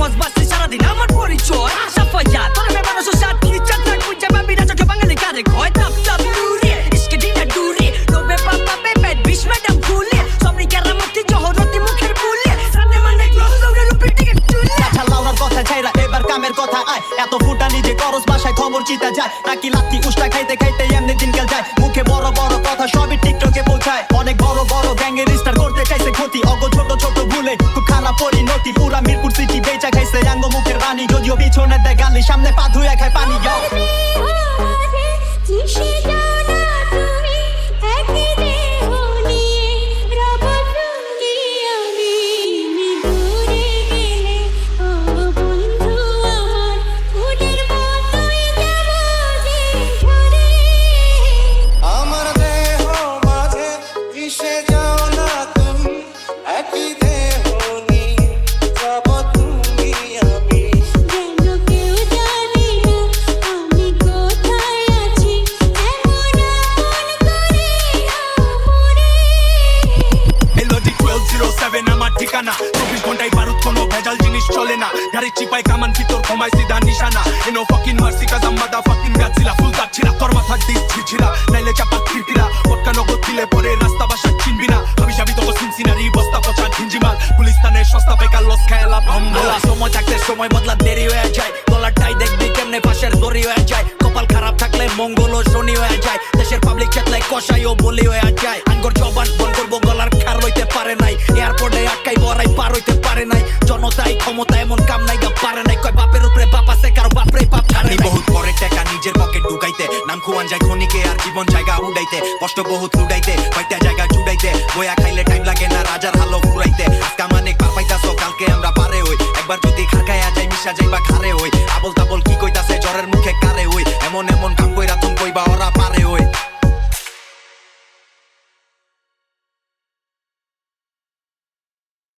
মজ বাসে সারাদিন আমার পরিচয় সাফাইয়া তোর মে মানুষ সাথী চাকরা কুইজা বাবি রাজা কে বাঙালি কারে কয় তাপ তাপ নুরি ইসকে দিনা ডুরি লোবে পাপা বেবে বিশ ম্যাডাম ফুলে সবরি কেরামতি জহরতি মুখের ফুলে সামনে মানে ক্লোজ ওরে রূপে টিকে চুলে আচ্ছা লাউরার কথা ছাইরা এবার কামের কথা আয় এত ফুটা নিজে করস বাসায় খবর চিতা যায় নাকি লাত্তি উষ্টা খাইতে খাইতে এমনি দিনকাল যায় মুখে বড় বড় কথা সবই টিকটকে পৌঁছায় অনেক বড় বড় গ্যাংয়ের স্টার করতে চাইছে ক্ষতি অগ ছোট ছোট ভুলে খুব খারাপ পরিণতি পুরা মিরপুর সিটি বেচা খাইছে আঙ্গ মুখের রানী যদিও পিছনে দেয় গালি সামনে পা ধুয়ে খায় পানি যাও ঠিকানা 24 ঘন্টায় বারুদ কোনো ভেজাল জিনিস চলে না গাড়ি চিপাই কামান ভিতর ঘুমাই সিধা নিশানা এনো ফাকিং মার্সি কাজ আমাদা ফাকিং গাছিলা ফুল কাটছিলা তোর মাথা ডিস ছিছিলা নাইলে চাপা খিরকিলা পটকা নগদ দিলে পরে রাস্তা বাসা চিনবি না আমি যাবি তো সিনসিনারি বস্তা পচা ঝিঞ্জিমাল পুলিশতানের সস্তা বেকার লস খেলা ভম্বলা সময় থাকতে সময় বদলা দেরি হয়ে যায় গলাটাই দেখবি কেমনে পাশের দড়ি হয়ে যায় কপাল খারাপ থাকলে মঙ্গল ও শনি হয়ে যায় দেশের পাবলিক চেতলাই কষাই ও বলি হয়ে যায় আঙ্গর জবান বন করবো গলার খার লইতে পারে নাই এয়ারপোর্টে আটকাই বড়াই পার হইতে পারে নাই জনতাই ক্ষমতা এমন কাম নাই গা পারে নাই কয় বাপের উপরে বাপ আছে কারো বাপরে বাপ ছাড়ে বহুত পরে টাকা নিজের পকেট ঢুকাইতে নাম খুয়ান যায় খনিকে আর জীবন জায়গা উড়াইতে কষ্ট বহুত লুডাইতে হইতে জায়গা জুড়াইতে বয়া খাইলে টাইম লাগে না রাজার হালো ফুরাইতে আজকা মানে পার পাইতাছো কালকে আমরা পারে হই একবার যদি খারকায়া যাই মিশা যাইবা খারে হই আবল তাবল